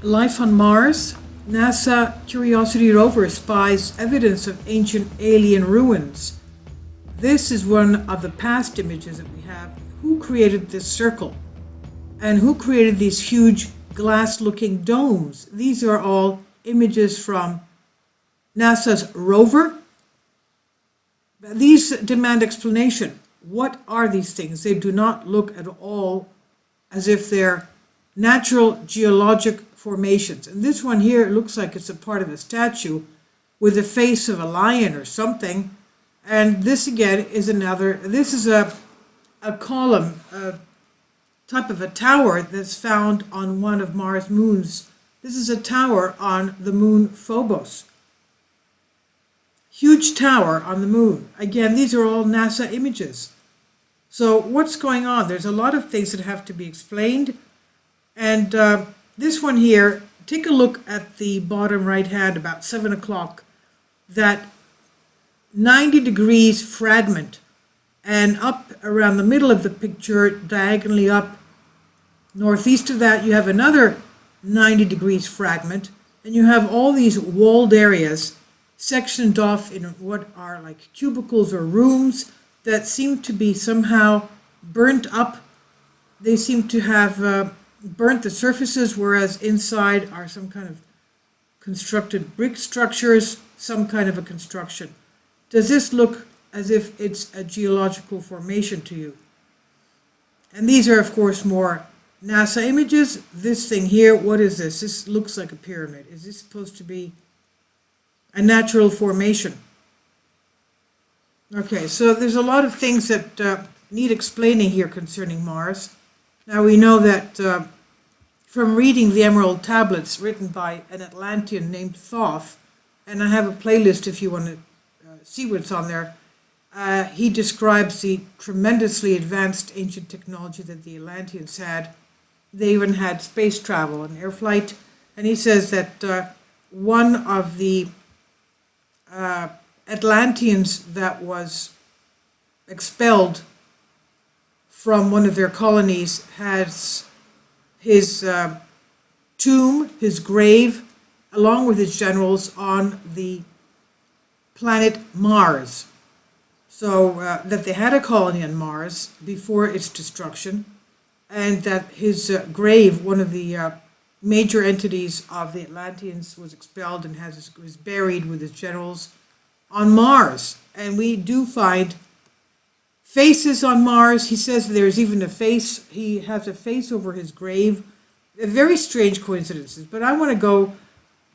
Life on Mars. NASA Curiosity rover spies evidence of ancient alien ruins. This is one of the past images that we have. Who created this circle? And who created these huge glass-looking domes? These are all images from NASA's rover. These demand explanation. What are these things? They do not look at all as if they're natural geologic formations. And this one here looks like it's a part of a statue with the face of a lion or something. And this again is this is a column, a type of a tower that's found on one of Mars' moons. This is a tower on the moon Phobos. Huge tower on the moon. Again, these are all NASA images. So what's going on? There's a lot of things that have to be explained. And this one here, take a look at the bottom right hand, about 7 o'clock, that 90 degrees fragment. And up around the middle of the picture, diagonally up, northeast of that, you have another 90 degrees fragment. And you have all these walled areas sectioned off in what are like cubicles or rooms that seem to be somehow burnt up. They seem to have burnt the surfaces, whereas inside are some kind of constructed brick structures, some kind of a construction. Does this look as if it's a geological formation to you? And these are, of course, more NASA images. This thing here, what is this? This looks like a pyramid. Is this supposed to be a natural formation? Okay, so there's a lot of things that need explaining here concerning Mars. Now we know that from reading the Emerald Tablets written by an Atlantean named Thoth, and I have a playlist if you want to see what's on there, he describes the tremendously advanced ancient technology that the Atlanteans had. They even had space travel and air flight, and he says that one of the Atlanteans that was expelled from one of their colonies has his tomb, his grave, along with his generals on the planet Mars. So that they had a colony on Mars before its destruction, and that his grave, one of the major entities of the Atlanteans, was expelled and was buried with his generals on Mars. And we do find faces on Mars. He says there's even a face. He has a face over his grave. Very strange coincidences. But I want to go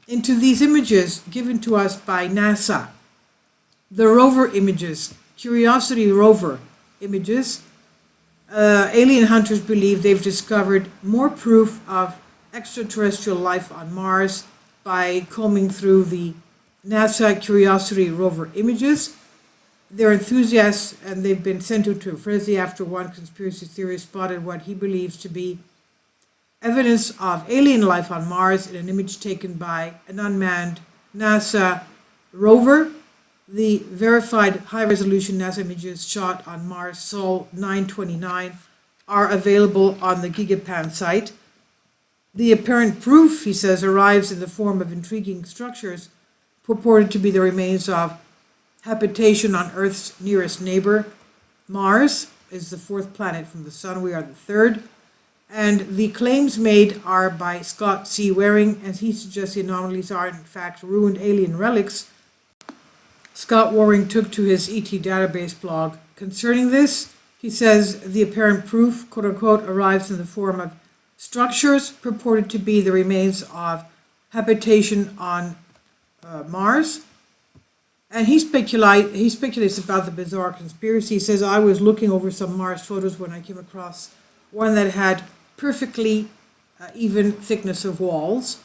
into these images given to us by NASA. The rover images, Curiosity rover images. Alien hunters believe they've discovered more proof of extraterrestrial life on Mars by combing through the NASA Curiosity rover images. They're enthusiasts, and they've been sent to a frenzy after one conspiracy theorist spotted what he believes to be evidence of alien life on Mars in an image taken by an unmanned NASA rover. The verified high-resolution NASA images shot on Mars Sol 929 are available on the Gigapan site. The apparent proof, he says, arrives in the form of intriguing structures purported to be the remains of habitation on Earth's nearest neighbor. Mars is the fourth planet from the Sun. We are the third. And the claims made are by Scott C. Waring, and he suggests the anomalies are in fact ruined alien relics. Scott Waring took to his ET database blog. Concerning this, he says the apparent proof, quote unquote, arrives in the form of structures purported to be the remains of habitation on Mars. And he speculates about the bizarre conspiracy. He says, I was looking over some Mars photos when I came across one that had perfectly even thickness of walls.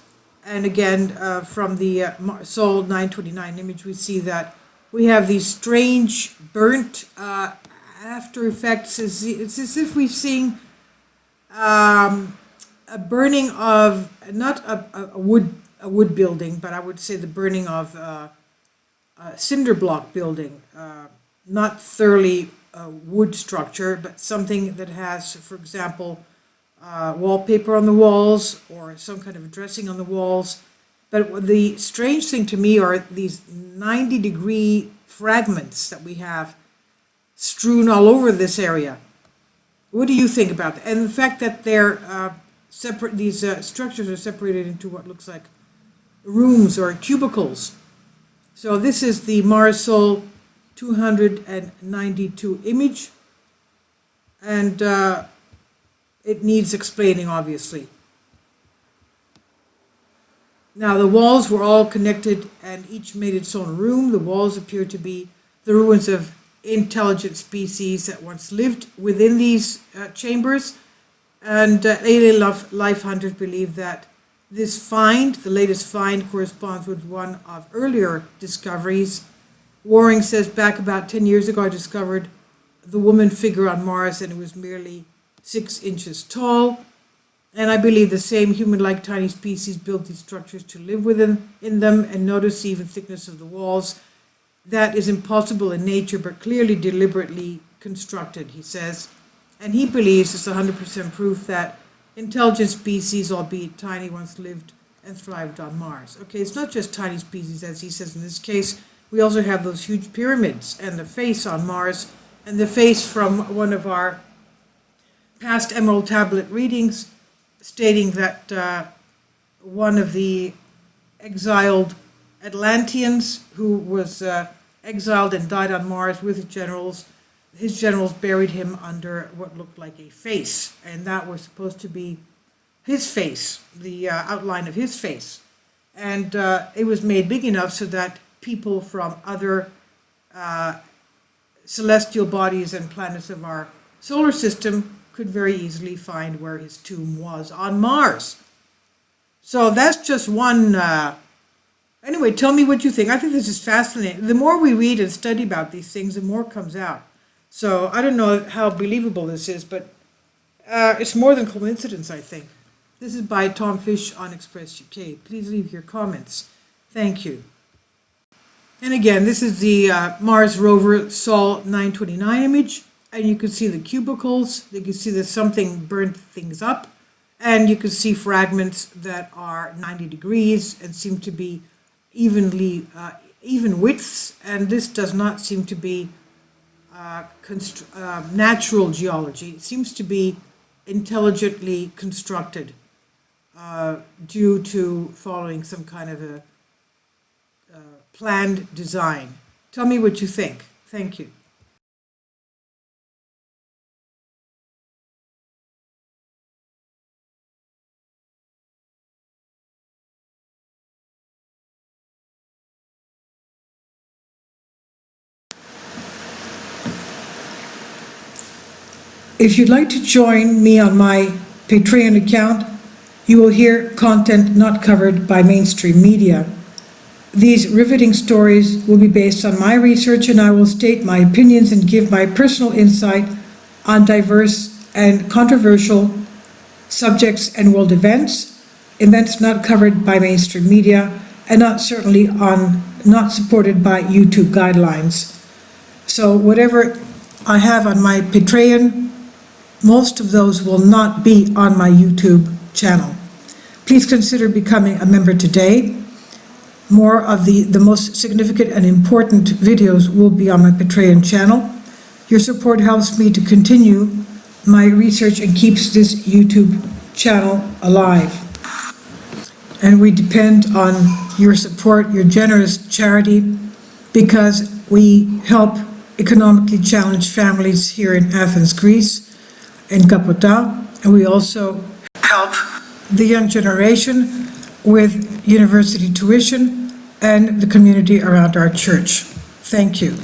And again, from the Sol 929 image, we see that we have these strange burnt after effects. It's as if we've seen a burning of not a wood building, but I would say the burning of a cinder block building, not thoroughly wood structure, but something that has, for example, wallpaper on the walls or some kind of dressing on the walls. But the strange thing to me are these 90-degree fragments that we have strewn all over this area. What do you think about that? And the fact that they're separate, these structures are separated into what looks like rooms or cubicles. So this is the Mars Sol 292 image, and it needs explaining, obviously. Now, the walls were all connected and each made its own room. The walls appear to be the ruins of intelligent species that once lived within these chambers. And alien life hunters believe that this find, the latest find, corresponds with one of earlier discoveries. Waring says, back about 10 years ago, I discovered the woman figure on Mars, and it was merely 6 inches tall. And I believe the same human-like tiny species built these structures to live within in them, and notice the even thickness of the walls. That is impossible in nature, but clearly deliberately constructed, he says. And he believes it's 100% proof that intelligent species, albeit tiny, once lived and thrived on Mars. Okay, it's not just tiny species, as he says in this case. We also have those huge pyramids and the face on Mars, and the face from one of our past Emerald Tablet readings, stating that one of the exiled Atlanteans who was exiled and died on Mars with his generals buried him under what looked like a face, and that was supposed to be his face, the outline of his face. And it was made big enough so that people from other celestial bodies and planets of our solar system could very easily find where his tomb was on Mars. So that's just one. Anyway, tell me what you think. I think this is fascinating. The more we read and study about these things, the more comes out. So I don't know how believable this is, but it's more than coincidence, I think. This is by Tom Fish on Express UK. Please leave your comments. Thank you. And again, this is the Mars rover Sol 929 image. And you can see the cubicles. You can see that something burnt things up. And you can see fragments that are 90 degrees and seem to be evenly, even widths. And this does not seem to be natural geology. It seems to be intelligently constructed due to following some kind of a planned design. Tell me what you think. Thank you. If you'd like to join me on my Patreon account, you will hear content not covered by mainstream media. These riveting stories will be based on my research, and I will state my opinions and give my personal insight on diverse and controversial subjects and world events not covered by mainstream media, and not supported by YouTube guidelines. So whatever I have on my Patreon, most of those will not be on my YouTube channel. Please consider becoming a member today. More of the most significant and important videos will be on my Patreon channel. Your support helps me to continue my research and keeps this YouTube channel alive. And we depend on your support, your generous charity, because we help economically challenged families here in Athens, Greece, in Kapota, and we also help the young generation with university tuition and the community around our church. Thank you.